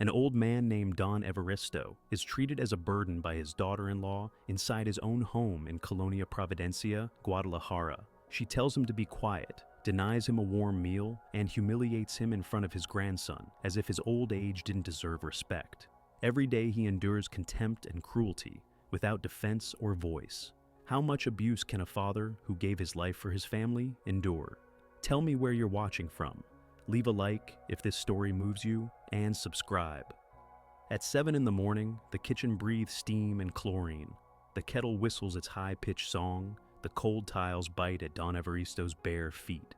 An old man named Don Evaristo is treated as a burden by his daughter-in-law inside his own home in Colonia Providencia, Guadalajara. She tells him to be quiet, denies him a warm meal, and humiliates him in front of his grandson, as if his old age didn't deserve respect. Every day he endures contempt and cruelty, without defense or voice. How much abuse can a father who gave his life for his family endure? Tell me where you're watching from. Leave a like if this story moves you, and subscribe. At 7 in the morning, the kitchen breathes steam and chlorine. The kettle whistles its high-pitched song, the cold tiles bite at Don Evaristo's bare feet,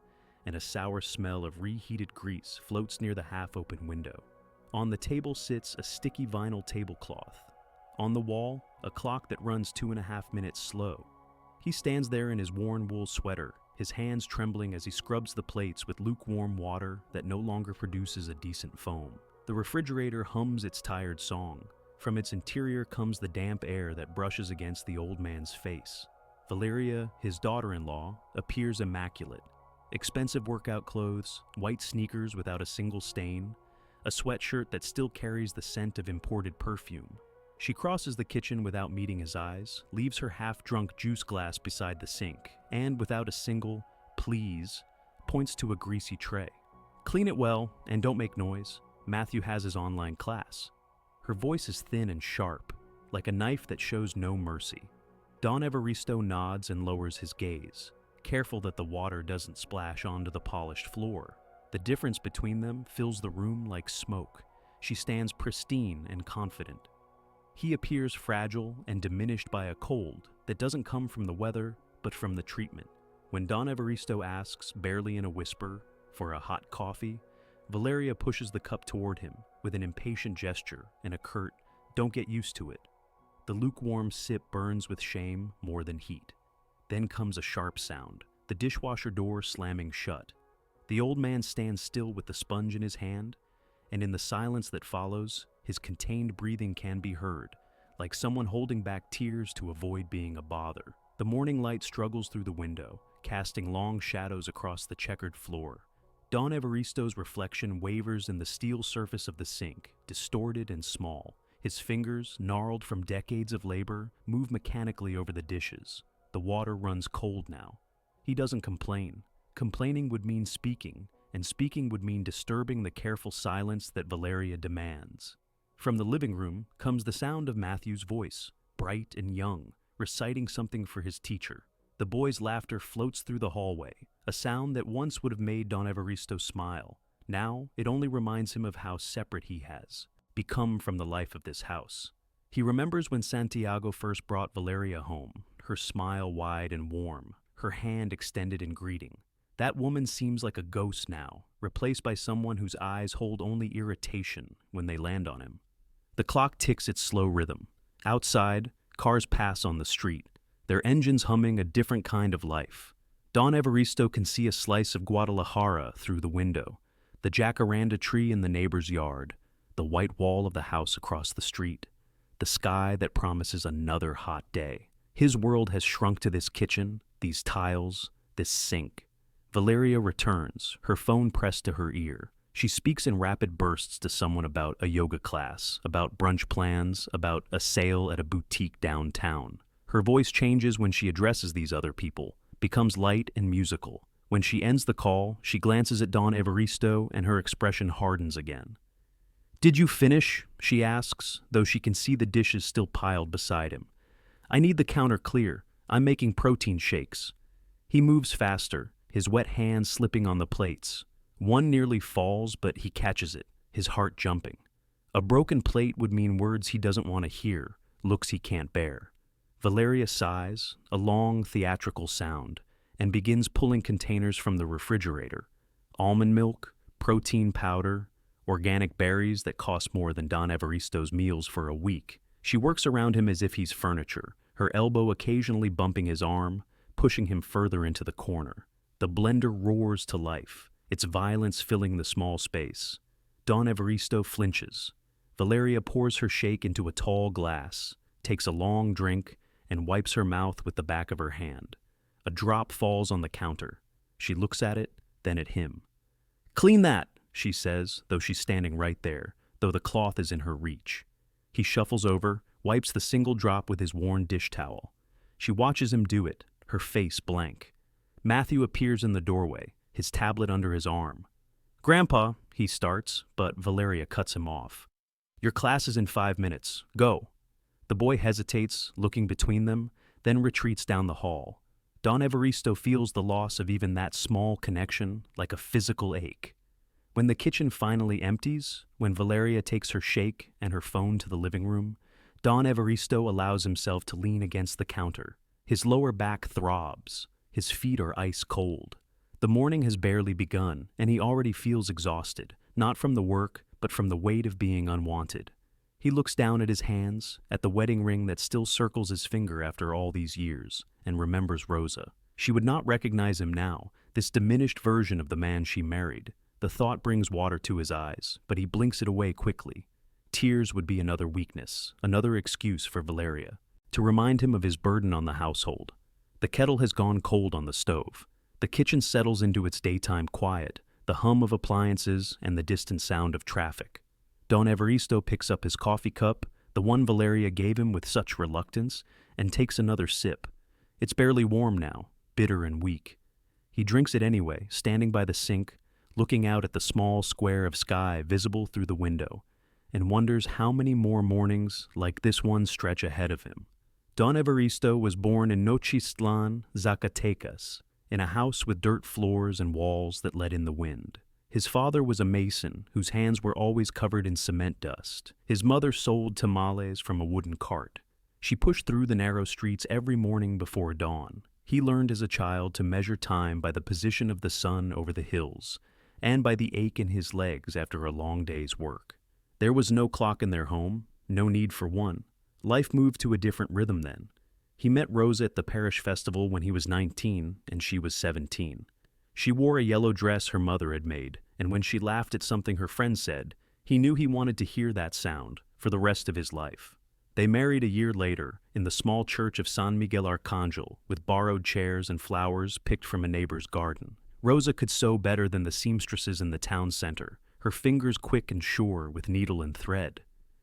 and a sour smell of reheated grease floats near the half-open window. On the table sits a sticky vinyl tablecloth. On the wall, a clock that runs 2.5 minutes slow. He stands there in his worn wool sweater, his hands trembling as he scrubs the plates with lukewarm water that no longer produces a decent foam. The refrigerator hums its tired song. From its interior comes the damp air that brushes against the old man's face. Valeria, his daughter-in-law, appears immaculate. Expensive workout clothes, white sneakers without a single stain, a sweatshirt that still carries the scent of imported perfume. She crosses the kitchen without meeting his eyes, leaves her half-drunk juice glass beside the sink, and without a single "please," points to a greasy tray. "Clean it well, and don't make noise. Matthew has his online class." Her voice is thin and sharp, like a knife that shows no mercy. Don Evaristo nods and lowers his gaze, careful that the water doesn't splash onto the polished floor. The difference between them fills the room like smoke. She stands pristine and confident. He appears fragile and diminished by a cold that doesn't come from the weather, but from the treatment. When Don Evaristo asks, barely in a whisper, for a hot coffee, Valeria pushes the cup toward him with an impatient gesture and a curt, "Don't get used to it." The lukewarm sip burns with shame more than heat. Then comes a sharp sound, the dishwasher door slamming shut. The old man stands still with the sponge in his hand, and in the silence that follows, his contained breathing can be heard, like someone holding back tears to avoid being a bother. The morning light struggles through the window, casting long shadows across the checkered floor. Don Evaristo's reflection wavers in the steel surface of the sink, distorted and small. His fingers, gnarled from decades of labor, move mechanically over the dishes. The water runs cold now. He doesn't complain. Complaining would mean speaking, and speaking would mean disturbing the careful silence that Valeria demands. From the living room comes the sound of Matthew's voice, bright and young, reciting something for his teacher. The boy's laughter floats through the hallway, a sound that once would have made Don Evaristo smile. Now, it only reminds him of how separate he has become from the life of this house. He remembers when Santiago first brought Valeria home, her smile wide and warm, her hand extended in greeting. That woman seems like a ghost now, replaced by someone whose eyes hold only irritation when they land on him. The clock ticks its slow rhythm. Outside, cars pass on the street, their engines humming a different kind of life. Don Evaristo can see a slice of Guadalajara through the window, the jacaranda tree in the neighbor's yard, the white wall of the house across the street, the sky that promises another hot day. His world has shrunk to this kitchen, these tiles, this sink. Valeria returns, her phone pressed to her ear. She speaks in rapid bursts to someone about a yoga class, about brunch plans, about a sale at a boutique downtown. Her voice changes when she addresses these other people, becomes light and musical. When she ends the call, she glances at Don Evaristo and her expression hardens again. "Did you finish?" she asks, though she can see the dishes still piled beside him. "I need the counter clear. I'm making protein shakes." He moves faster, his wet hands slipping on the plates. One nearly falls, but he catches it, his heart jumping. A broken plate would mean words he doesn't want to hear, looks he can't bear. Valeria sighs, a long theatrical sound, and begins pulling containers from the refrigerator. Almond milk, protein powder, organic berries that cost more than Don Evaristo's meals for a week. She works around him as if he's furniture, her elbow occasionally bumping his arm, pushing him further into the corner. The blender roars to life, its violence filling the small space. Don Evaristo flinches. Valeria pours her shake into a tall glass, takes a long drink, and wipes her mouth with the back of her hand. A drop falls on the counter. She looks at it, then at him. "Clean that," she says, though she's standing right there, though the cloth is in her reach. He shuffles over, wipes the single drop with his worn dish towel. She watches him do it, her face blank. Matthew appears in the doorway, his tablet under his arm. "Grandpa," he starts, but Valeria cuts him off. "Your class is in 5 minutes. Go." The boy hesitates, looking between them, then retreats down the hall. Don Evaristo feels the loss of even that small connection like a physical ache. When the kitchen finally empties, when Valeria takes her shake and her phone to the living room, Don Evaristo allows himself to lean against the counter. His lower back throbs. His feet are ice cold. The morning has barely begun, and he already feels exhausted, not from the work, but from the weight of being unwanted. He looks down at his hands, at the wedding ring that still circles his finger after all these years, and remembers Rosa. She would not recognize him now, this diminished version of the man she married. The thought brings water to his eyes, but he blinks it away quickly. Tears would be another weakness, another excuse for Valeria, to remind him of his burden on the household. The kettle has gone cold on the stove. The kitchen settles into its daytime quiet, the hum of appliances and the distant sound of traffic. Don Evaristo picks up his coffee cup, the one Valeria gave him with such reluctance, and takes another sip. It's barely warm now, bitter and weak. He drinks it anyway, standing by the sink, looking out at the small square of sky visible through the window, and wonders how many more mornings like this one stretch ahead of him. Don Evaristo was born in Nochistlán, Zacatecas, in a house with dirt floors and walls that let in the wind. His father was a mason whose hands were always covered in cement dust. His mother sold tamales from a wooden cart. She pushed through the narrow streets every morning before dawn. He learned as a child to measure time by the position of the sun over the hills, and by the ache in his legs after a long day's work. There was no clock in their home, no need for one. Life moved to a different rhythm then. He met Rosa at the parish festival when he was 19 and she was 17. She wore a yellow dress her mother had made, and when she laughed at something her friend said, he knew he wanted to hear that sound for the rest of his life. They married a year later in the small church of San Miguel Arcangel with borrowed chairs and flowers picked from a neighbor's garden. Rosa could sew better than the seamstresses in the town center, her fingers quick and sure with needle and thread.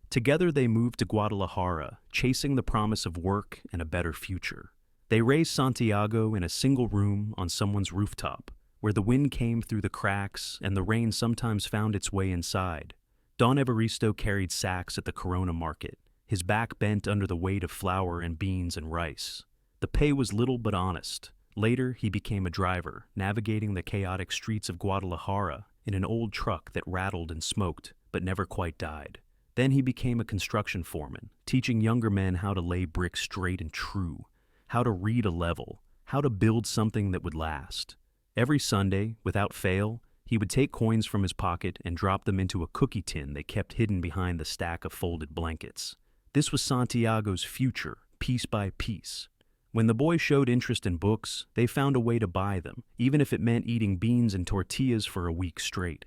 Together they moved to Guadalajara, chasing the promise of work and a better future. They raised Santiago in a single room on someone's rooftop, where the wind came through the cracks and the rain sometimes found its way inside. Don Evaristo carried sacks at the Corona market, his back bent under the weight of flour and beans and rice. The pay was little but honest. Later, he became a driver, navigating the chaotic streets of Guadalajara in an old truck that rattled and smoked, but never quite died. Then he became a construction foreman, teaching younger men how to lay bricks straight and true, how to read a level, how to build something that would last. Every Sunday, without fail, he would take coins from his pocket and drop them into a cookie tin they kept hidden behind the stack of folded blankets. This was Santiago's future, piece by piece. When the boys showed interest in books, they found a way to buy them, even if it meant eating beans and tortillas for a week straight.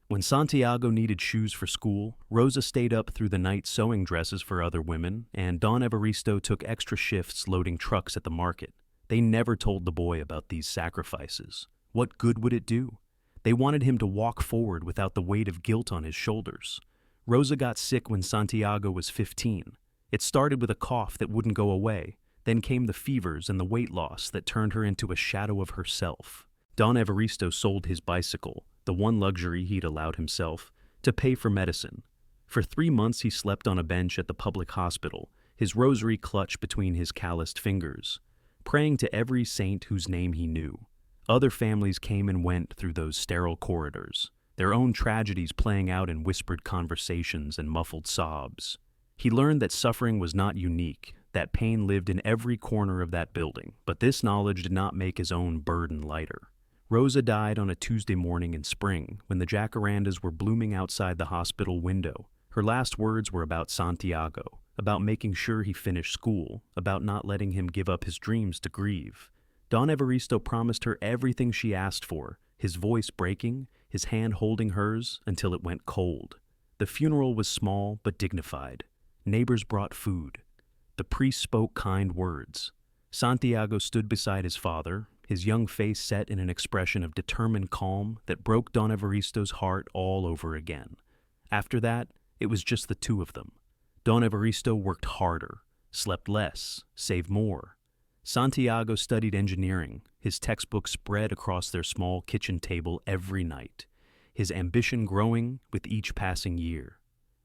When Santiago needed shoes for school, Rosa stayed up through the night sewing dresses for other women, and Don Evaristo took extra shifts loading trucks at the market. They never told the boy about these sacrifices. What good would it do? They wanted him to walk forward without the weight of guilt on his shoulders. Rosa got sick when Santiago was 15. It started with a cough that wouldn't go away. Then came the fevers and the weight loss that turned her into a shadow of herself. Don Evaristo sold his bicycle, the one luxury he'd allowed himself, to pay for medicine. For 3 months he slept on a bench at the public hospital, his rosary clutched between his calloused fingers, praying to every saint whose name he knew. Other families came and went through those sterile corridors, their own tragedies playing out in whispered conversations and muffled sobs. He learned that suffering was not unique, that pain lived in every corner of that building, but this knowledge did not make his own burden lighter. Rosa died on a Tuesday morning in spring when the jacarandas were blooming outside the hospital window. Her last words were about Santiago, about making sure he finished school, about not letting him give up his dreams to grieve. Don Evaristo promised her everything she asked for, his voice breaking, his hand holding hers until it went cold. The funeral was small but dignified. Neighbors brought food. The priest spoke kind words. Santiago stood beside his father, his young face set in an expression of determined calm that broke Don Evaristo's heart all over again. After that, It was just the two of them. Don Evaristo worked harder, slept less, saved more. Santiago studied engineering, his textbooks spread across their small kitchen table every night, his ambition growing with each passing year.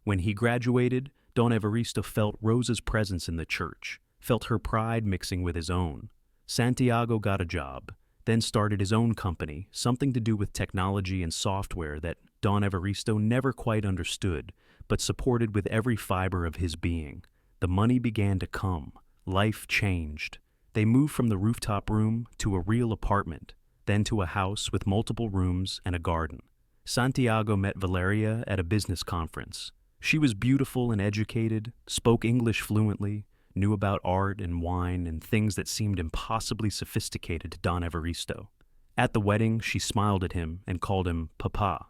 When he graduated, Don Evaristo felt Rosa's presence in the church, felt her pride mixing with his own. Santiago got a job, then started his own company, something to do with technology and software that Don Evaristo never quite understood, but supported with every fiber of his being. The money began to come. Life changed. They moved from the rooftop room to a real apartment, then to a house with multiple rooms and a garden. Santiago met Valeria at a business conference. She was beautiful and educated, spoke English fluently, knew about art and wine and things that seemed impossibly sophisticated to Don Evaristo. At the wedding, she smiled at him and called him Papa,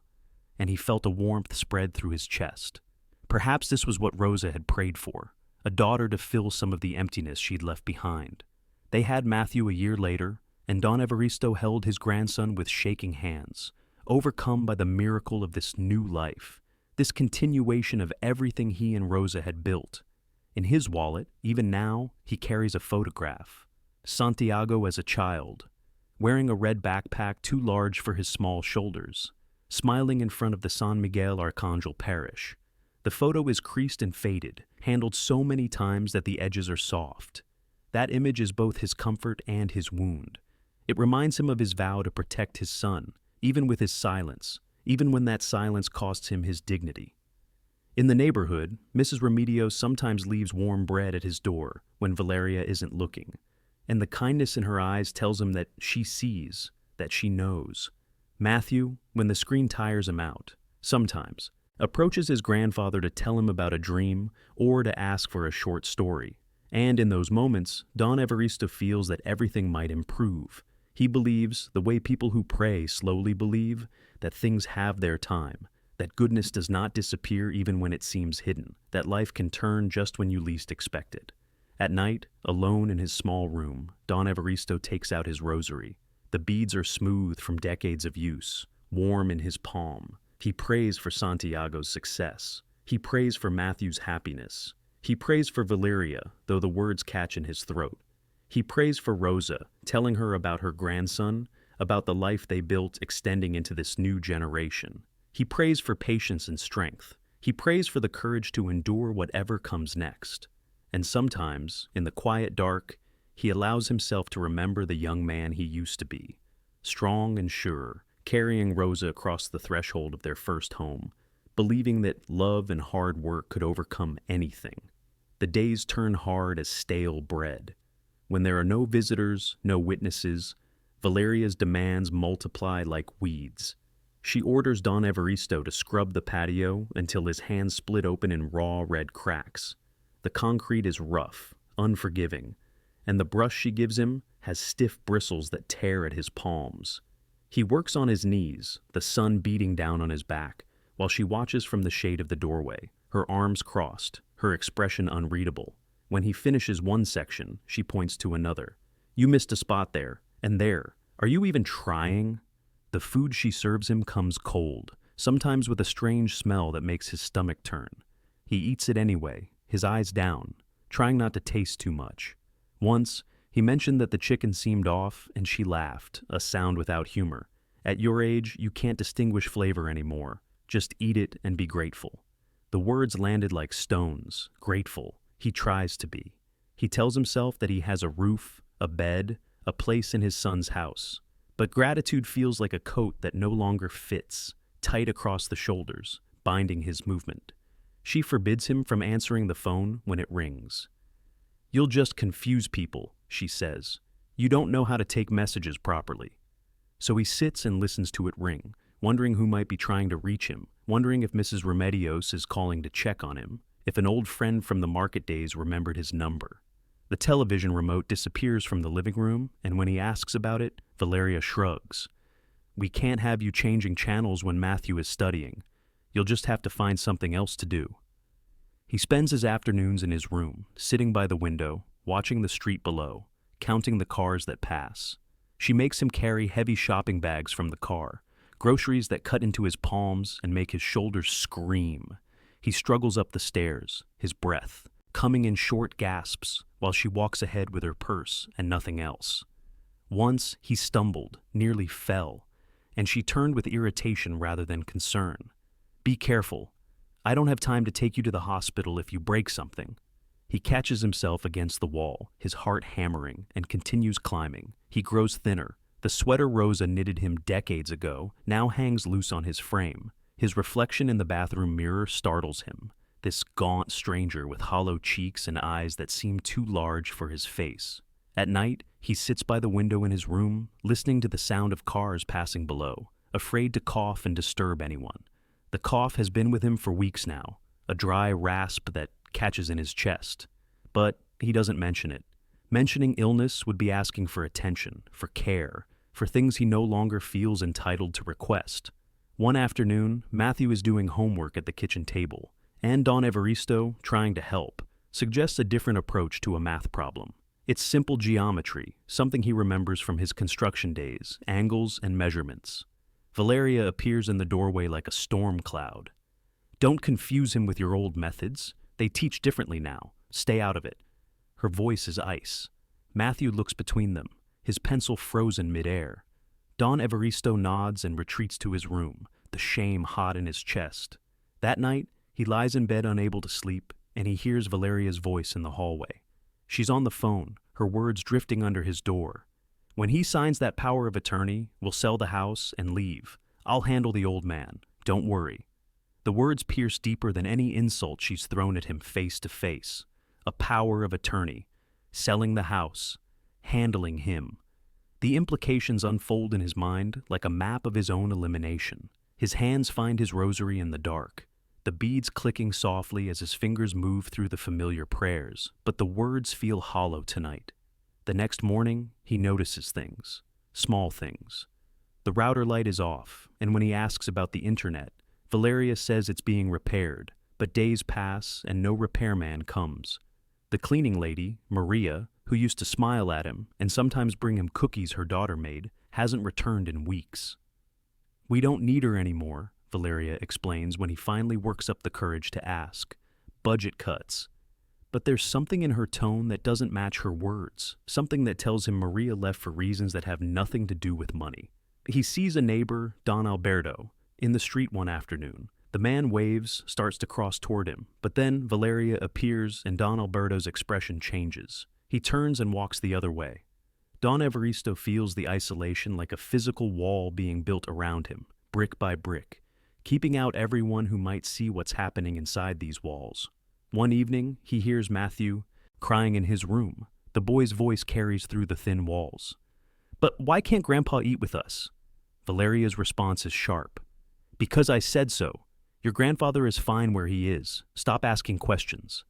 and he felt a warmth spread through his chest. Perhaps this was what Rosa had prayed for, a daughter to fill some of the emptiness she'd left behind. They had Matthew a year later, and Don Evaristo held his grandson with shaking hands, overcome by the miracle of this new life, this continuation of everything he and Rosa had built. In his wallet, even now, he carries a photograph. Santiago as a child, wearing a red backpack too large for his small shoulders, smiling in front of the San Miguel Arcangel parish. The photo is creased and faded, handled so many times that the edges are soft. That image is both his comfort and his wound. It reminds him of his vow to protect his son, even with his silence, even when that silence costs him his dignity. In the neighborhood, Mrs. Remedios sometimes leaves warm bread at his door when Valeria isn't looking, and the kindness in her eyes tells him that she sees, that she knows. Matthew, when the screen tires him out, sometimes approaches his grandfather to tell him about a dream or to ask for a short story. And in those moments, Don Evaristo feels that everything might improve. He believes, the way people who pray slowly believe, that things have their time, that goodness does not disappear even when it seems hidden, that life can turn just when you least expect it. At night, alone in his small room, Don Evaristo takes out his rosary. The beads are smooth from decades of use, warm in his palm. He prays for Santiago's success. He prays for Matthew's happiness. He prays for Valeria, though the words catch in his throat. He prays for Rosa, telling her about her grandson, about the life they built extending into this new generation. He prays for patience and strength. He prays for the courage to endure whatever comes next. And sometimes, in the quiet dark, he allows himself to remember the young man he used to be, strong and sure, carrying Rosa across the threshold of their first home, believing that love and hard work could overcome anything. The days turn hard as stale bread. When there are no visitors, no witnesses, Valeria's demands multiply like weeds. She orders Don Evaristo to scrub the patio until his hands split open in raw red cracks. The concrete is rough, unforgiving, and the brush she gives him has stiff bristles that tear at his palms. He works on his knees, the sun beating down on his back, while she watches from the shade of the doorway, her arms crossed, her expression unreadable. When he finishes one section, she points to another. "You missed a spot there, and there. Are you even trying?" The food she serves him comes cold, sometimes with a strange smell that makes his stomach turn. He eats it anyway, his eyes down, trying not to taste too much. Once, he mentioned that the chicken seemed off, and she laughed, a sound without humor. "At your age, you can't distinguish flavor anymore. Just eat it and be grateful." The words landed like stones. Grateful. He tries to be. He tells himself that he has a roof, a bed, a place in his son's house. But gratitude feels like a coat that no longer fits, tight across the shoulders, binding his movement. She forbids him from answering the phone when it rings. "You'll just confuse people," she says. "You don't know how to take messages properly." So he sits and listens to it ring, wondering who might be trying to reach him, wondering if Mrs. Remedios is calling to check on him, if an old friend from the market days remembered his number. The television remote disappears from the living room, and when he asks about it, Valeria shrugs. "We can't have you changing channels when Matthew is studying. You'll just have to find something else to do." He spends his afternoons in his room, sitting by the window, watching the street below, counting the cars that pass. She makes him carry heavy shopping bags from the car, groceries that cut into his palms and make his shoulders scream. He struggles up the stairs, his breath coming in short gasps while she walks ahead with her purse and nothing else. Once he stumbled, nearly fell, and she turned with irritation rather than concern. "Be careful. I don't have time to take you to the hospital if you break something." He catches himself against the wall, his heart hammering, and continues climbing. He grows thinner. The sweater Rosa knitted him decades ago now hangs loose on his frame. His reflection in the bathroom mirror startles him. This gaunt stranger with hollow cheeks and eyes that seem too large for his face. At night, he sits by the window in his room, listening to the sound of cars passing below, afraid to cough and disturb anyone. The cough has been with him for weeks now, a dry rasp that catches in his chest. But he doesn't mention it. Mentioning illness would be asking for attention, for care, for things he no longer feels entitled to request. One afternoon, Matthew is doing homework at the kitchen table, and Don Evaristo, trying to help, suggests a different approach to a math problem. It's simple geometry, something he remembers from his construction days, angles and measurements. Valeria appears in the doorway like a storm cloud. "Don't confuse him with your old methods. They teach differently now. Stay out of it." Her voice is ice. Matthew looks between them, his pencil frozen midair. Don Evaristo nods and retreats to his room, the shame hot in his chest. That night, he lies in bed unable to sleep, and he hears Valeria's voice in the hallway. She's on the phone, her words drifting under his door. "When he signs that power of attorney, we'll sell the house and leave. I'll handle the old man. Don't worry." The words pierce deeper than any insult she's thrown at him face to face. A power of attorney, selling the house, handling him. The implications unfold in his mind like a map of his own elimination. His hands find his rosary in the dark, the beads clicking softly as his fingers move through the familiar prayers, but the words feel hollow tonight. The next morning, he notices things, small things. The router light is off, and when he asks about the internet, Valeria says it's being repaired, but days pass and no repairman comes. The cleaning lady, Maria, who used to smile at him and sometimes bring him cookies her daughter made, hasn't returned in weeks. "We don't need her anymore," Valeria explains when he finally works up the courage to ask. "Budget cuts." But there's something in her tone that doesn't match her words, something that tells him Maria left for reasons that have nothing to do with money. He sees a neighbor, Don Alberto, in the street one afternoon. The man waves, starts to cross toward him, but then Valeria appears and Don Alberto's expression changes. He turns and walks the other way. Don Evaristo feels the isolation like a physical wall being built around him, brick by brick, keeping out everyone who might see what's happening inside these walls. One evening, he hears Matthew crying in his room. The boy's voice carries through the thin walls. "But why can't Grandpa eat with us?" Valeria's response is sharp. "Because I said so. Your grandfather is fine where he is. Stop asking questions."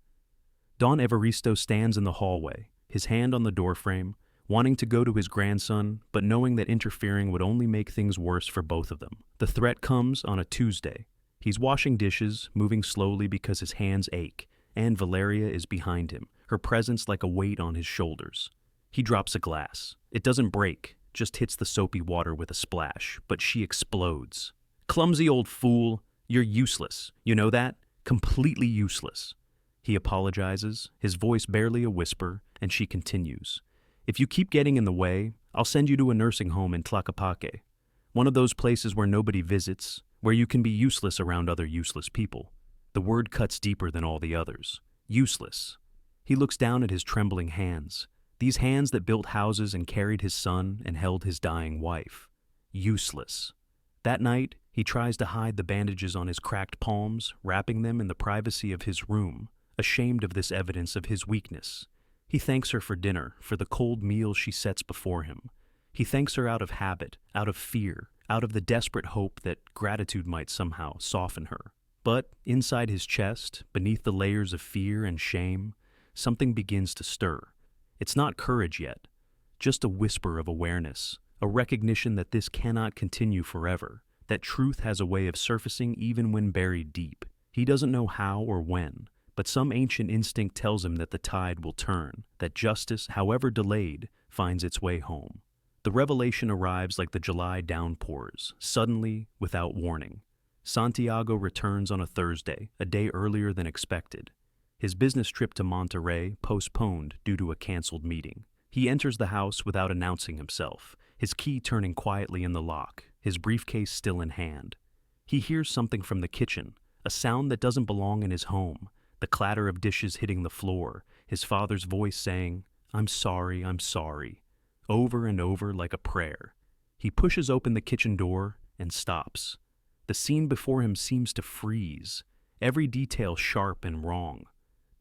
Don Evaristo stands in the hallway, his hand on the doorframe, wanting to go to his grandson, but knowing that interfering would only make things worse for both of them. The threat comes on a Tuesday. He's washing dishes, moving slowly because his hands ache, and Valeria is behind him, her presence like a weight on his shoulders. He drops a glass. It doesn't break, just hits the soapy water with a splash, but she explodes. "Clumsy old fool, you're useless. You know that? Completely useless." He apologizes, his voice barely a whisper, and she continues. "If you keep getting in the way, I'll send you to a nursing home in Tlaquepaque. One of those places where nobody visits, where you can be useless around other useless people." The word cuts deeper than all the others. Useless. He looks down at his trembling hands, these hands that built houses and carried his son and held his dying wife. Useless. That night, he tries to hide the bandages on his cracked palms, wrapping them in the privacy of his room, ashamed of this evidence of his weakness. He thanks her for dinner, for the cold meal she sets before him. He thanks her out of habit, out of fear, out of the desperate hope that gratitude might somehow soften her. But inside his chest, beneath the layers of fear and shame, something begins to stir. It's not courage yet, just a whisper of awareness, a recognition that this cannot continue forever, that truth has a way of surfacing even when buried deep. He doesn't know how or when, but some ancient instinct tells him that the tide will turn, that justice, however delayed, finds its way home. The revelation arrives like the July downpours, suddenly, without warning. Santiago returns on a Thursday, a day earlier than expected. His business trip to Monterrey postponed due to a canceled meeting. He enters the house without announcing himself, his key turning quietly in the lock, his briefcase still in hand. He hears something from the kitchen, a sound that doesn't belong in his home, the clatter of dishes hitting the floor, his father's voice saying, I'm sorry, over and over like a prayer. He pushes open the kitchen door and stops. The scene before him seems to freeze, every detail sharp and wrong.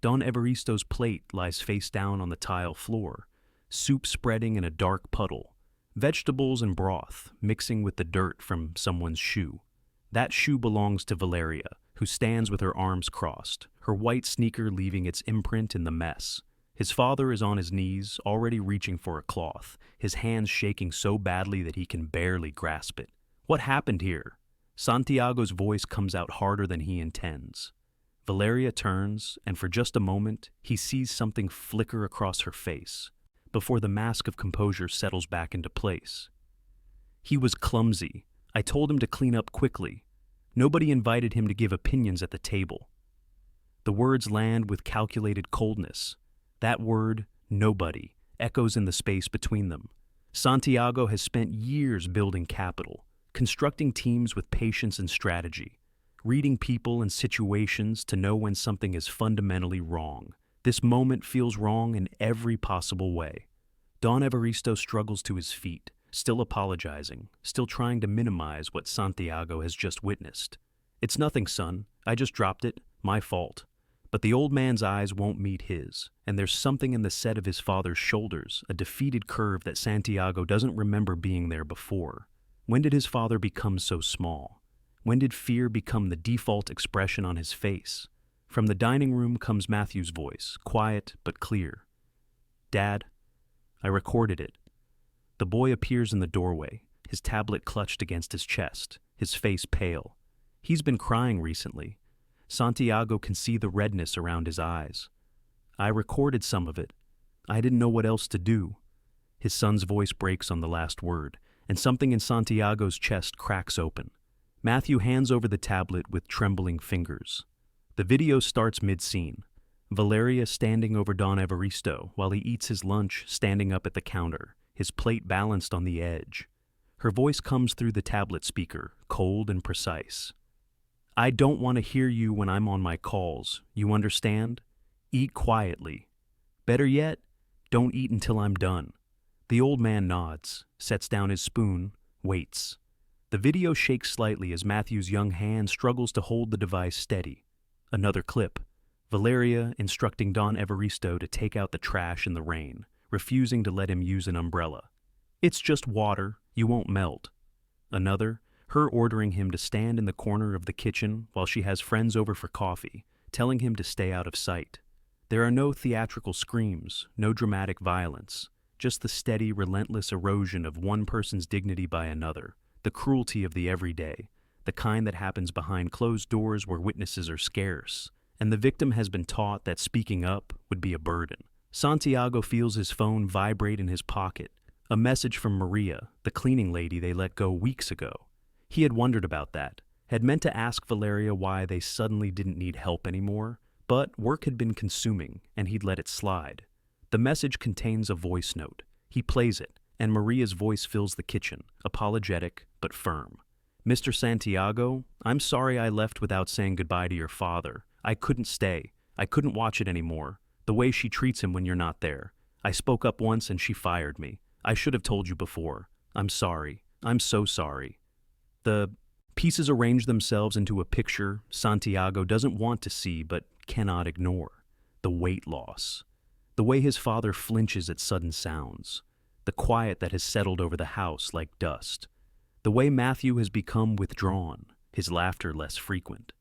Don Evaristo's plate lies face down on the tile floor, soup spreading in a dark puddle, vegetables and broth mixing with the dirt from someone's shoe. That shoe belongs to Valeria, who stands with her arms crossed, her white sneaker leaving its imprint in the mess. His father is on his knees, already reaching for a cloth, his hands shaking so badly that he can barely grasp it. What happened here? Santiago's voice comes out harder than he intends. Valeria turns, and for just a moment, he sees something flicker across her face, before the mask of composure settles back into place. He was clumsy. I told him to clean up quickly. Nobody invited him to give opinions at the table. The words land with calculated coldness. That word, nobody, echoes in the space between them. Santiago has spent years building capital, constructing teams with patience and strategy, reading people and situations to know when something is fundamentally wrong. This moment feels wrong in every possible way. Don Evaristo struggles to his feet, still apologizing, still trying to minimize what Santiago has just witnessed. It's nothing, son. I just dropped it. My fault. But the old man's eyes won't meet his, and there's something in the set of his father's shoulders, a defeated curve that Santiago doesn't remember being there before. When did his father become so small? When did fear become the default expression on his face? From the dining room comes Matthew's voice, quiet but clear. Dad, I recorded it. The boy appears in the doorway, his tablet clutched against his chest, his face pale. He's been crying recently. Santiago can see the redness around his eyes. I recorded some of it. I didn't know what else to do. His son's voice breaks on the last word, and something in Santiago's chest cracks open. Matthew hands over the tablet with trembling fingers. The video starts mid-scene. Valeria standing over Don Evaristo while he eats his lunch standing up at the counter, his plate balanced on the edge. Her voice comes through the tablet speaker, cold and precise. I don't want to hear you when I'm on my calls, you understand? Eat quietly. Better yet, don't eat until I'm done. The old man nods, sets down his spoon, waits. The video shakes slightly as Matthew's young hand struggles to hold the device steady. Another clip. Valeria instructing Don Evaristo to take out the trash in the rain, refusing to let him use an umbrella. It's just water, you won't melt. Another, her ordering him to stand in the corner of the kitchen while she has friends over for coffee, telling him to stay out of sight. There are no theatrical screams, no dramatic violence, just the steady, relentless erosion of one person's dignity by another, the cruelty of the everyday, the kind that happens behind closed doors where witnesses are scarce, and the victim has been taught that speaking up would be a burden. Santiago feels his phone vibrate in his pocket, a message from Maria, the cleaning lady they let go weeks ago. He had wondered about that, had meant to ask Valeria why they suddenly didn't need help anymore, but work had been consuming, and he'd let it slide. The message contains a voice note. He plays it, and Maria's voice fills the kitchen, apologetic but firm. Mr. Santiago, I'm sorry I left without saying goodbye to your father. I couldn't stay. I couldn't watch it anymore. The way she treats him when you're not there. I spoke up once and she fired me. I should have told you before. I'm sorry. I'm so sorry. The pieces arrange themselves into a picture Santiago doesn't want to see but cannot ignore. The weight loss. The way his father flinches at sudden sounds. The quiet that has settled over the house like dust. The way Matthew has become withdrawn, his laughter less frequent.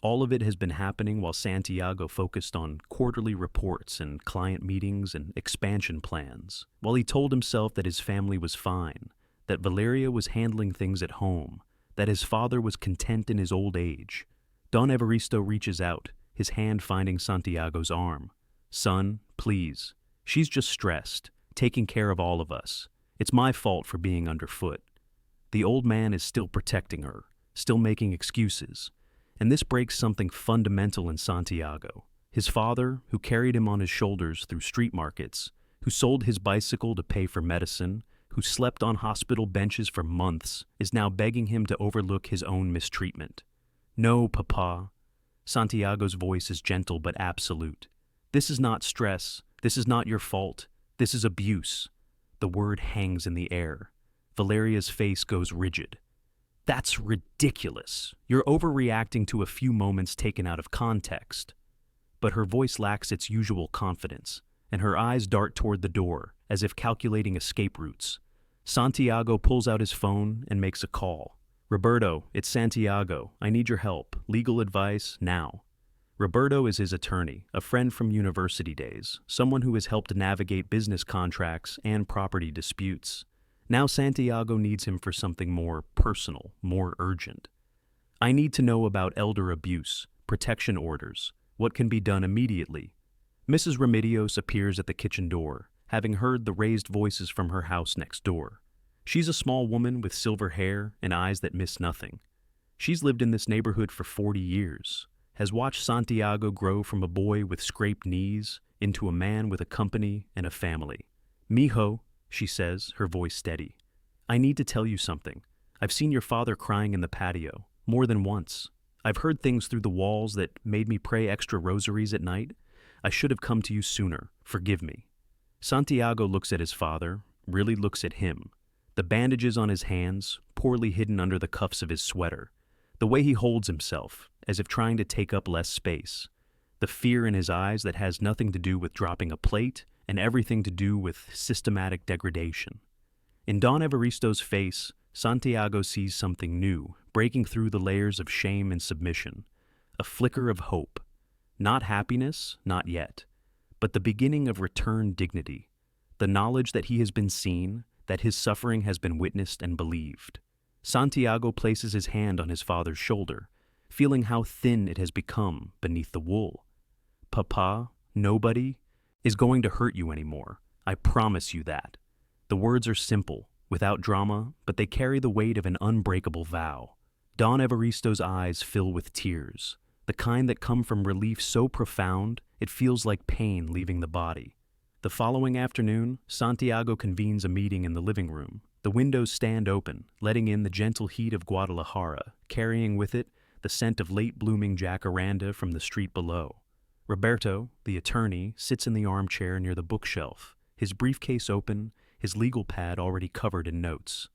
All of it has been happening while Santiago focused on quarterly reports and client meetings and expansion plans, while he told himself that his family was fine, that Valeria was handling things at home, that his father was content in his old age. Don Evaristo reaches out, his hand finding Santiago's arm. Son, please. She's just stressed, taking care of all of us. It's my fault for being underfoot. The old man is still protecting her, still making excuses. And this breaks something fundamental in Santiago. His father, who carried him on his shoulders through street markets, who sold his bicycle to pay for medicine, who slept on hospital benches for months, is now begging him to overlook his own mistreatment. No, Papa. Santiago's voice is gentle but absolute. This is not stress. This is not your fault. This is abuse. The word hangs in the air. Valeria's face goes rigid. That's ridiculous. You're overreacting to a few moments taken out of context. But her voice lacks its usual confidence, and her eyes dart toward the door, as if calculating escape routes. Santiago pulls out his phone and makes a call. Roberto, it's Santiago. I need your help. Legal advice, now. Roberto is his attorney, a friend from university days, someone who has helped navigate business contracts and property disputes. Now Santiago needs him for something more personal, more urgent. I need to know about elder abuse, protection orders, what can be done immediately. Mrs. Remedios appears at the kitchen door, having heard the raised voices from her house next door. She's a small woman with silver hair and eyes that miss nothing. She's lived in this neighborhood for 40 years, has watched Santiago grow from a boy with scraped knees into a man with a company and a family. Mijo, she says, her voice steady, I need to tell you something. I've seen your father crying in the patio, more than once. I've heard things through the walls that made me pray extra rosaries at night. I should have come to you sooner. Forgive me. Santiago looks at his father, really looks at him. The bandages on his hands, poorly hidden under the cuffs of his sweater. The way he holds himself, as if trying to take up less space. The fear in his eyes that has nothing to do with dropping a plate and everything to do with systematic degradation. In Don Evaristo's face, Santiago sees something new, breaking through the layers of shame and submission. A flicker of hope. Not happiness, not yet, but the beginning of returned dignity. The knowledge that he has been seen, that his suffering has been witnessed and believed. Santiago places his hand on his father's shoulder, feeling how thin it has become beneath the wool. Papa, nobody is going to hurt you anymore. I promise you that. The words are simple, without drama, but they carry the weight of an unbreakable vow. Don Evaristo's eyes fill with tears, the kind that come from relief so profound it feels like pain leaving the body. The following afternoon, Santiago convenes a meeting in the living room. The windows stand open, letting in the gentle heat of Guadalajara, carrying with it the scent of late-blooming jacaranda from the street below. Roberto, the attorney, sits in the armchair near the bookshelf, his briefcase open, his legal pad already covered in notes.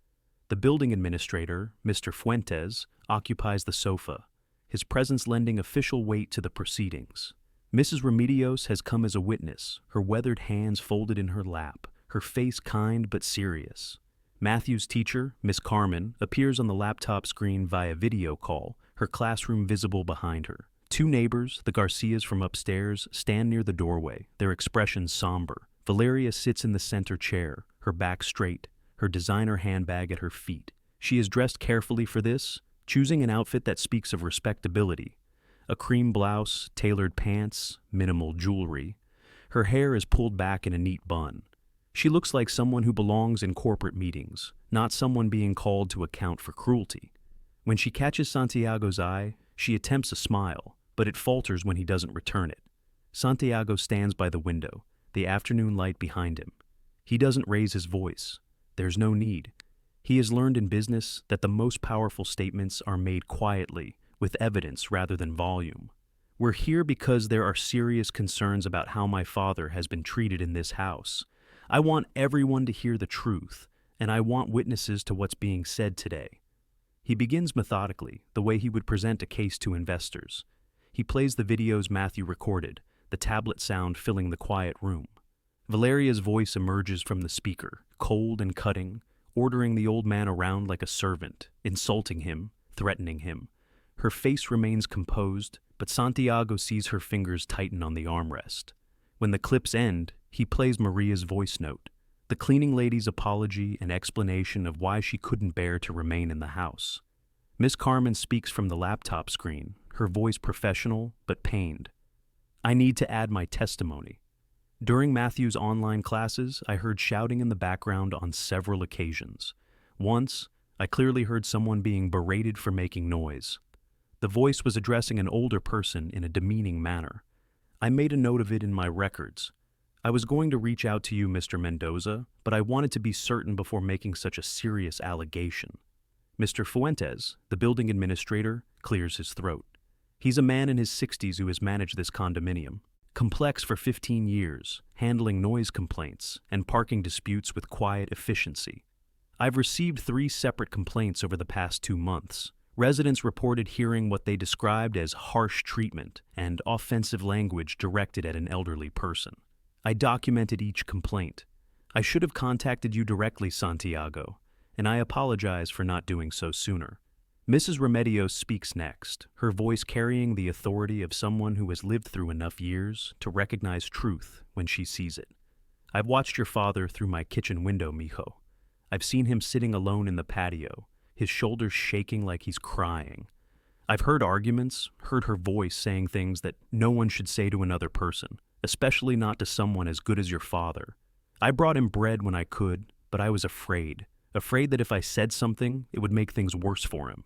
The building administrator, Mr. Fuentes, occupies the sofa, his presence lending official weight to the proceedings. Mrs. Remedios has come as a witness, her weathered hands folded in her lap, her face kind but serious. Matthew's teacher, Miss Carmen, appears on the laptop screen via video call, her classroom visible behind her. Two neighbors, the Garcias from upstairs, stand near the doorway, their expressions somber. Valeria sits in the center chair, her back straight, her designer handbag at her feet. She is dressed carefully for this, choosing an outfit that speaks of respectability. A cream blouse, tailored pants, minimal jewelry. Her hair is pulled back in a neat bun. She looks like someone who belongs in corporate meetings, not someone being called to account for cruelty. When she catches Santiago's eye, she attempts a smile, but it falters when he doesn't return it. Santiago stands by the window, the afternoon light behind him. He doesn't raise his voice. There's no need. He has learned in business that the most powerful statements are made quietly, with evidence rather than volume. We're here because there are serious concerns about how my father has been treated in this house. I want everyone to hear the truth, and I want witnesses to what's being said today. He begins methodically, the way he would present a case to investors. He plays the videos Matthew recorded, the tablet sound filling the quiet room. Valeria's voice emerges from the speaker, cold and cutting, ordering the old man around like a servant, insulting him, threatening him. Her face remains composed, but Santiago sees her fingers tighten on the armrest. When the clips end, he plays Maria's voice note, the cleaning lady's apology and explanation of why she couldn't bear to remain in the house. Miss Carmen speaks from the laptop screen, her voice professional but pained. I need to add my testimony. During Matthew's online classes, I heard shouting in the background on several occasions. Once, I clearly heard someone being berated for making noise. The voice was addressing an older person in a demeaning manner. I made a note of it in my records. I was going to reach out to you, Mr. Mendoza, but I wanted to be certain before making such a serious allegation. Mr. Fuentes, the building administrator, clears his throat. He's a man in his 60s who has managed this condominium. Complex for 15 years, handling noise complaints and parking disputes with quiet efficiency. I've received 3 separate complaints over the past 2 months. Residents reported hearing what they described as harsh treatment and offensive language directed at an elderly person. I documented each complaint. I should have contacted you directly, Santiago, and I apologize for not doing so sooner. Mrs. Remedios speaks next, her voice carrying the authority of someone who has lived through enough years to recognize truth when she sees it. I've watched your father through my kitchen window, mijo. I've seen him sitting alone in the patio, his shoulders shaking like he's crying. I've heard arguments, heard her voice saying things that no one should say to another person, especially not to someone as good as your father. I brought him bread when I could, but I was afraid that if I said something, it would make things worse for him.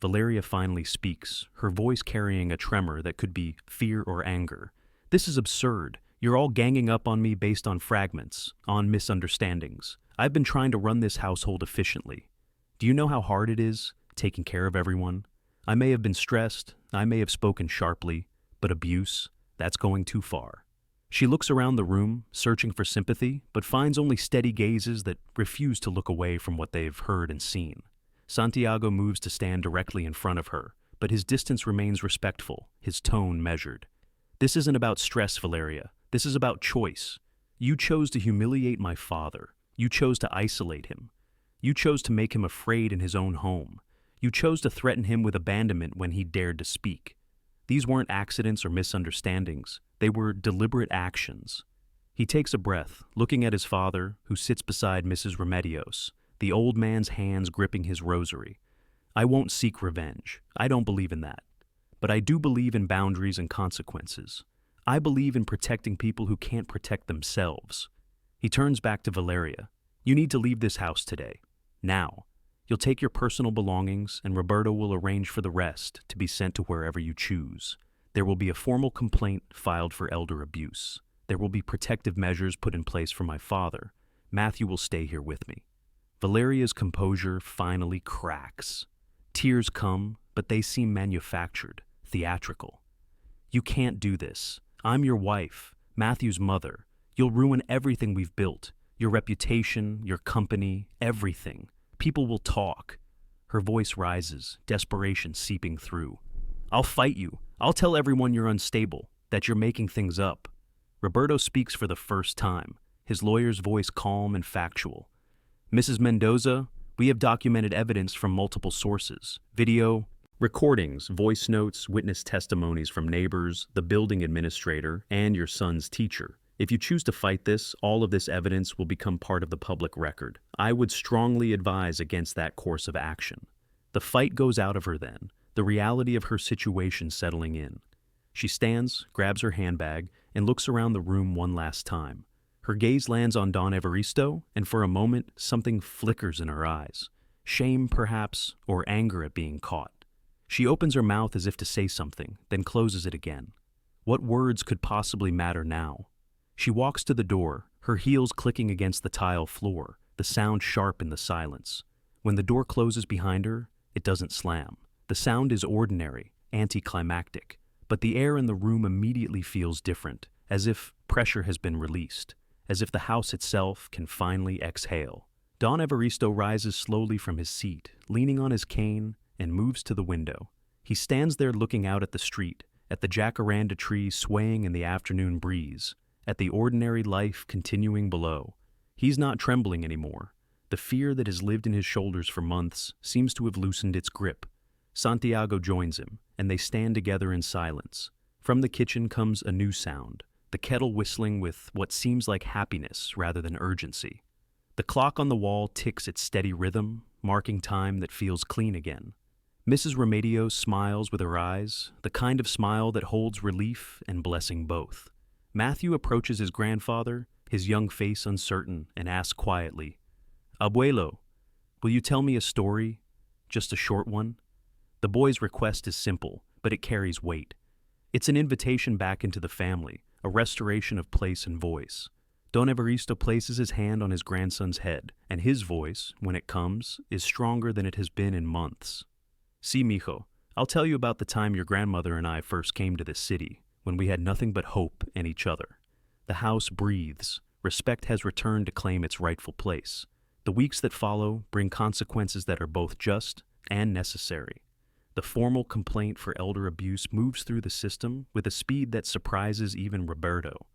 Valeria finally speaks, her voice carrying a tremor that could be fear or anger. This is absurd. You're all ganging up on me based on fragments, on misunderstandings. I've been trying to run this household efficiently. Do you know how hard it is, taking care of everyone? I may have been stressed, I may have spoken sharply, but abuse, that's going too far. She looks around the room, searching for sympathy, but finds only steady gazes that refuse to look away from what they've heard and seen. Santiago moves to stand directly in front of her, but his distance remains respectful, his tone measured. This isn't about stress, Valeria. This is about choice. You chose to humiliate my father. You chose to isolate him. You chose to make him afraid in his own home. You chose to threaten him with abandonment when he dared to speak. These weren't accidents or misunderstandings. They were deliberate actions. He takes a breath, looking at his father, who sits beside Mrs. Remedios, the old man's hands gripping his rosary. I won't seek revenge. I don't believe in that. But I do believe in boundaries and consequences. I believe in protecting people who can't protect themselves. He turns back to Valeria. You need to leave this house today. Now. You'll take your personal belongings, and Roberto will arrange for the rest to be sent to wherever you choose. There will be a formal complaint filed for elder abuse. There will be protective measures put in place for my father. Matthew will stay here with me. Valeria's composure finally cracks. Tears come, but they seem manufactured, theatrical. You can't do this. I'm your wife, Matthew's mother. You'll ruin everything we've built. Your reputation, your company, everything. People will talk. Her voice rises, desperation seeping through. I'll fight you. I'll tell everyone you're unstable, that you're making things up. Roberto speaks for the first time, his lawyer's voice calm and factual. Mrs. Mendoza, we have documented evidence from multiple sources. Video, recordings, voice notes, witness testimonies from neighbors, the building administrator, and your son's teacher. If you choose to fight this, all of this evidence will become part of the public record. I would strongly advise against that course of action. The fight goes out of her then, the reality of her situation settling in. She stands, grabs her handbag, and looks around the room one last time. Her gaze lands on Don Evaristo, and for a moment, something flickers in her eyes. Shame, perhaps, or anger at being caught. She opens her mouth as if to say something, then closes it again. What words could possibly matter now? She walks to the door, her heels clicking against the tile floor, the sound sharp in the silence. When the door closes behind her, it doesn't slam. The sound is ordinary, anticlimactic, but the air in the room immediately feels different, as if pressure has been released, as if the house itself can finally exhale. Don Evaristo rises slowly from his seat, leaning on his cane, and moves to the window. He stands there looking out at the street, at the jacaranda trees swaying in the afternoon breeze, at the ordinary life continuing below. He's not trembling anymore. The fear that has lived in his shoulders for months seems to have loosened its grip. Santiago joins him, and they stand together in silence. From the kitchen comes a new sound, the kettle whistling with what seems like happiness rather than urgency. The clock on the wall ticks its steady rhythm, marking time that feels clean again. Mrs. Remedios smiles with her eyes, the kind of smile that holds relief and blessing both. Matthew approaches his grandfather, his young face uncertain, and asks quietly, Abuelo, will you tell me a story? just a short one? The boy's request is simple, but it carries weight. It's an invitation back into the family, a restoration of place and voice. Don Evaristo places his hand on his grandson's head, and his voice, when it comes, is stronger than it has been in months. "See, mijo, I'll tell you about the time your grandmother and I first came to this city, when we had nothing but hope and each other. The house breathes. Respect has returned to claim its rightful place. The weeks that follow bring consequences that are both just and necessary. The formal complaint for elder abuse moves through the system with a speed that surprises even Roberto.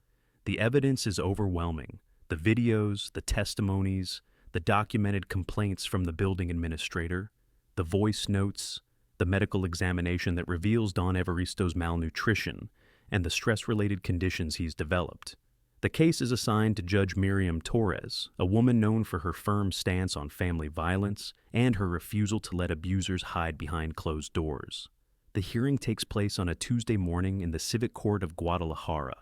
The evidence is overwhelming. The videos, the testimonies, the documented complaints from the building administrator, the voice notes, the medical examination that reveals Don Evaristo's malnutrition, and the stress-related conditions he's developed. The case is assigned to Judge Miriam Torres, a woman known for her firm stance on family violence and her refusal to let abusers hide behind closed doors. The hearing takes place on a Tuesday morning in the Civic Court of Guadalajara.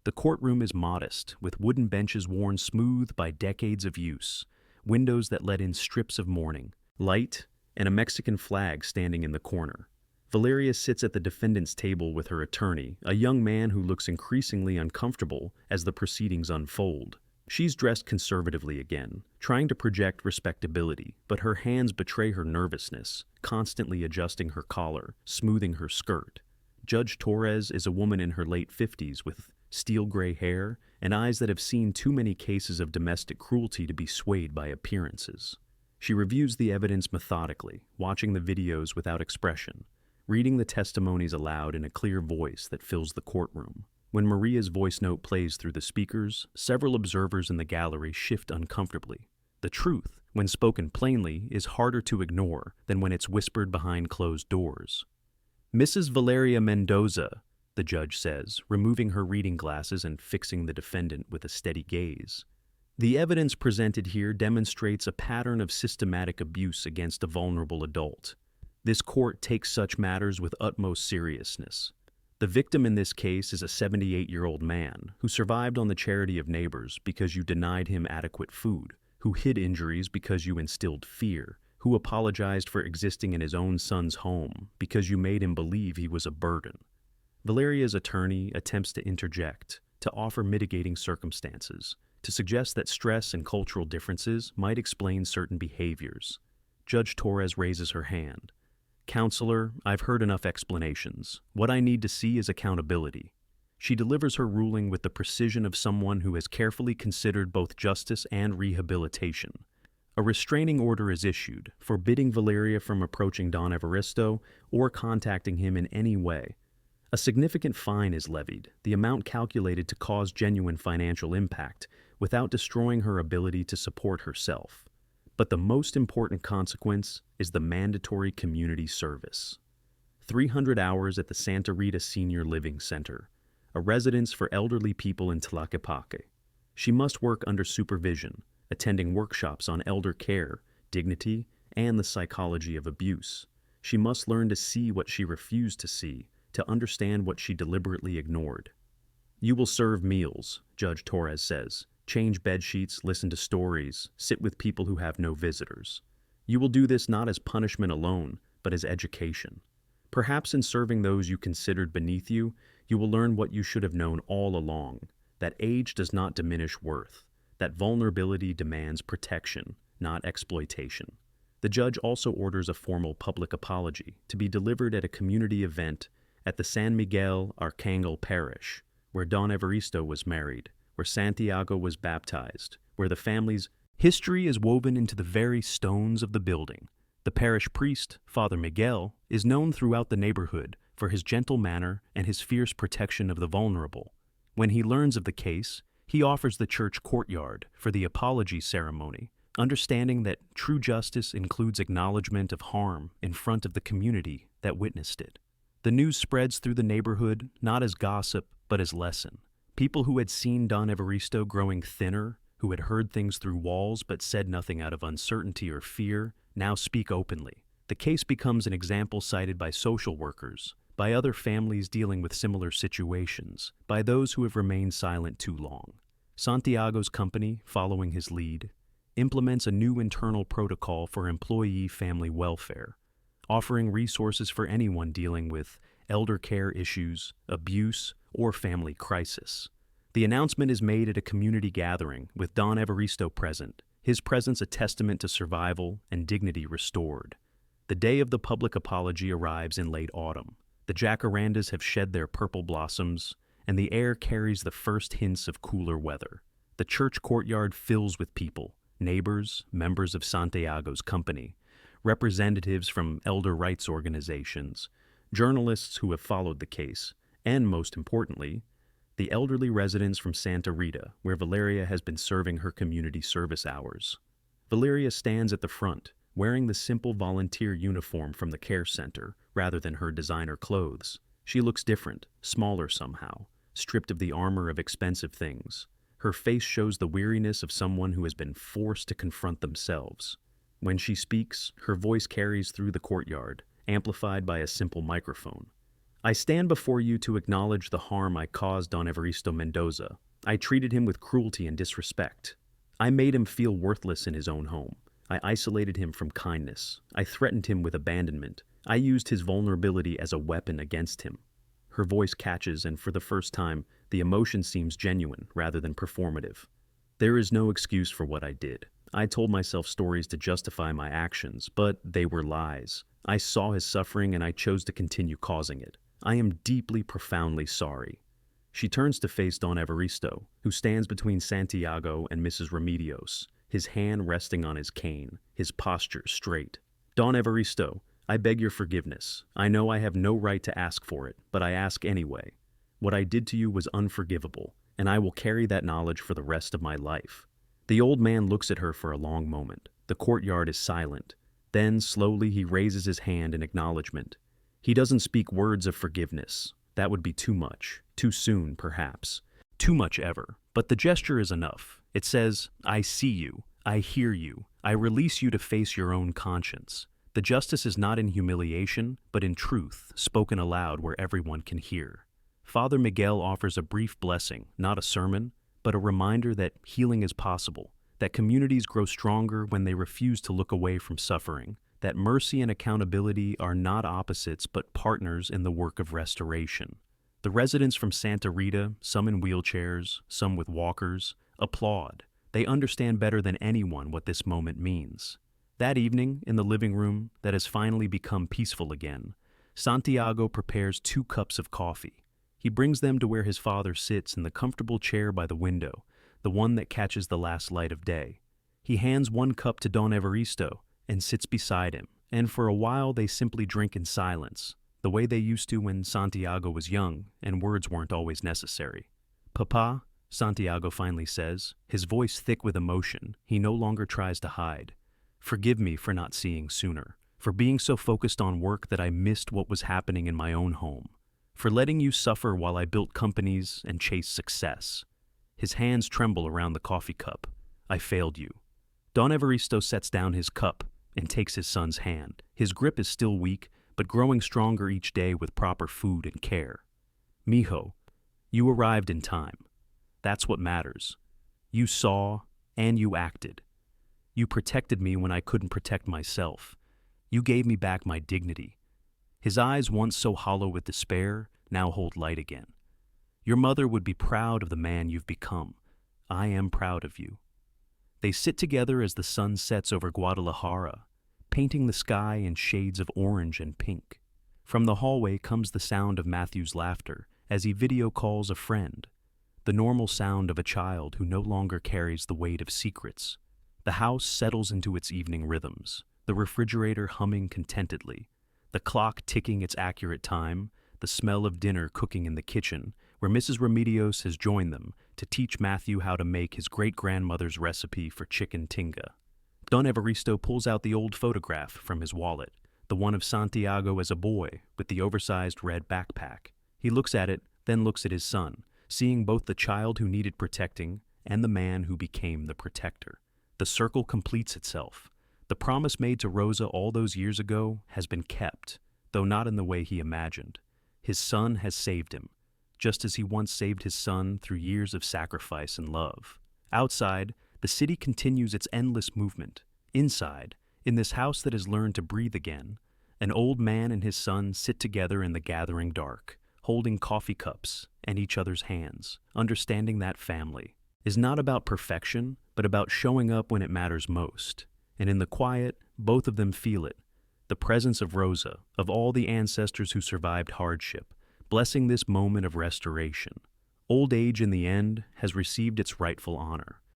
The courtroom is modest, with wooden benches worn smooth by decades of use, windows that let in strips of morning, light, and a Mexican flag standing in the corner. Valeria sits at the defendant's table with her attorney, a young man who looks increasingly uncomfortable as the proceedings unfold. She's dressed conservatively again, trying to project respectability, but her hands betray her nervousness, constantly adjusting her collar, smoothing her skirt. Judge Torres is a woman in her late 50s with steel gray hair and eyes that have seen too many cases of domestic cruelty to be swayed by appearances. She reviews the evidence methodically, watching the videos without expression, reading the testimonies aloud in a clear voice that fills the courtroom. When Maria's voice note plays through the speakers, several observers in the gallery shift uncomfortably. The truth, when spoken plainly, is harder to ignore than when it's whispered behind closed doors. "Mrs. Valeria Mendoza," the judge says, removing her reading glasses and fixing the defendant with a steady gaze. "The evidence presented here demonstrates a pattern of systematic abuse against a vulnerable adult. This court takes such matters with utmost seriousness. The victim in this case is a 78-year-old man who survived on the charity of neighbors because you denied him adequate food, who hid injuries because you instilled fear, who apologized for existing in his own son's home because you made him believe he was a burden." Valeria's attorney attempts to interject, to offer mitigating circumstances, to suggest that stress and cultural differences might explain certain behaviors. Judge Torres raises her hand. "Counselor, I've heard enough explanations. What I need to see is accountability." She delivers her ruling with the precision of someone who has carefully considered both justice and rehabilitation. A restraining order is issued, forbidding Valeria from approaching Don Evaristo or contacting him in any way. A significant fine is levied, the amount calculated to cause genuine financial impact, without destroying her ability to support herself. But the most important consequence is the mandatory community service. 300 hours at the Santa Rita Senior Living Center, a residence for elderly people in Tlaquepaque. She must work under supervision, attending workshops on elder care, dignity, and the psychology of abuse. She must learn to see what she refused to see, to understand what she deliberately ignored. "You will serve meals," Judge Torres says, "change bed sheets, listen to stories, sit with people who have no visitors. You will do this not as punishment alone, but as education. Perhaps in serving those you considered beneath you, you will learn what you should have known all along, that age does not diminish worth, that vulnerability demands protection, not exploitation." The judge also orders a formal public apology to be delivered at a community event at the San Miguel Arcangel Parish, where Don Evaristo was married, where Santiago was baptized, where the family's history is woven into the very stones of the building. The parish priest, Father Miguel, is known throughout the neighborhood for his gentle manner and his fierce protection of the vulnerable. When he learns of the case, he offers the church courtyard for the apology ceremony, understanding that true justice includes acknowledgement of harm in front of the community that witnessed it. The news spreads through the neighborhood not as gossip, but as lesson. People who had seen Don Evaristo growing thinner, who had heard things through walls but said nothing out of uncertainty or fear, now speak openly. The case becomes an example cited by social workers, by other families dealing with similar situations, by those who have remained silent too long. Santiago's company, following his lead, implements a new internal protocol for employee family welfare, offering resources for anyone dealing with elder care issues, abuse, or family crisis. The announcement is made at a community gathering with Don Evaristo present, his presence a testament to survival and dignity restored. The day of the public apology arrives in late autumn. The jacarandas have shed their purple blossoms, and the air carries the first hints of cooler weather. The church courtyard fills with people, neighbors, members of Santiago's company, representatives from elder rights organizations, journalists who have followed the case, and most importantly, the elderly residents from Santa Rita, where Valeria has been serving her community service hours. Valeria stands at the front, wearing the simple volunteer uniform from the care center rather than her designer clothes. She looks different, smaller somehow, stripped of the armor of expensive things. Her face shows the weariness of someone who has been forced to confront themselves. When she speaks, her voice carries through the courtyard, amplified by a simple microphone. I stand before you to acknowledge the harm I caused Don Evaristo Mendoza. I treated him with cruelty and disrespect. I made him feel worthless in his own home. I isolated him from kindness. I threatened him with abandonment. I used his vulnerability as a weapon against him. Her voice catches, and for the first time, the emotion seems genuine rather than performative. There is no excuse for what I did. I told myself stories to justify my actions, but they were lies. I saw his suffering and I chose to continue causing it. I am deeply, profoundly sorry. She turns to face Don Evaristo, who stands between Santiago and Mrs. Remedios, his hand resting on his cane, his posture straight. Don Evaristo, I beg your forgiveness. I know I have no right to ask for it, but I ask anyway. What I did to you was unforgivable, and I will carry that knowledge for the rest of my life. The old man looks at her for a long moment. The courtyard is silent. Then, slowly, he raises his hand in acknowledgement. He doesn't speak words of forgiveness. That would be too much. Too soon, perhaps. Too much ever. But the gesture is enough. It says, I see you. I hear you. I release you to face your own conscience. The justice is not in humiliation, but in truth, spoken aloud where everyone can hear. Father Miguel offers a brief blessing, not a sermon, but a reminder that healing is possible, that communities grow stronger when they refuse to look away from suffering, that mercy and accountability are not opposites but partners in the work of restoration. The residents from Santa Rita, some in wheelchairs, some with walkers, applaud. They understand better than anyone what this moment means. That evening, in the living room that has finally become peaceful again, Santiago prepares 2 cups of coffee. He brings them to where his father sits in the comfortable chair by the window, the one that catches the last light of day. He hands 1 cup to Don Evaristo and sits beside him, and for a while they simply drink in silence, the way they used to when Santiago was young and words weren't always necessary. Papa, Santiago finally says, his voice thick with emotion he no longer tries to hide. Forgive me for not seeing sooner, for being so focused on work that I missed what was happening in my own home, for letting you suffer while I built companies and chased success. His hands tremble around the coffee cup. I failed you. Don Evaristo sets down his cup and takes his son's hand. His grip is still weak, but growing stronger each day with proper food and care. Mijo, you arrived in time. That's what matters. You saw and you acted. You protected me when I couldn't protect myself. You gave me back my dignity. His eyes, once so hollow with despair, now hold light again. Your mother would be proud of the man you've become. I am proud of you. They sit together as the sun sets over Guadalajara, painting the sky in shades of orange and pink. From the hallway comes the sound of Matthew's laughter as he video calls a friend, the normal sound of a child who no longer carries the weight of secrets. The house settles into its evening rhythms, the refrigerator humming contentedly, the clock ticking its accurate time, the smell of dinner cooking in the kitchen, where Mrs. Remedios has joined them to teach Matthew how to make his great-grandmother's recipe for chicken tinga. Don Evaristo pulls out the old photograph from his wallet, the one of Santiago as a boy with the oversized red backpack. He looks at it, then looks at his son, seeing both the child who needed protecting and the man who became the protector. The circle completes itself. The promise made to Rosa all those years ago has been kept, though not in the way he imagined. His son has saved him, just as he once saved his son through years of sacrifice and love. Outside, the city continues its endless movement. Inside, in this house that has learned to breathe again, an old man and his son sit together in the gathering dark, holding coffee cups and each other's hands, understanding that family is not about perfection, but about showing up when it matters most. And in the quiet, both of them feel it, the presence of Rosa, of all the ancestors who survived hardship, blessing this moment of restoration. Old age, in the end, has received its rightful honor.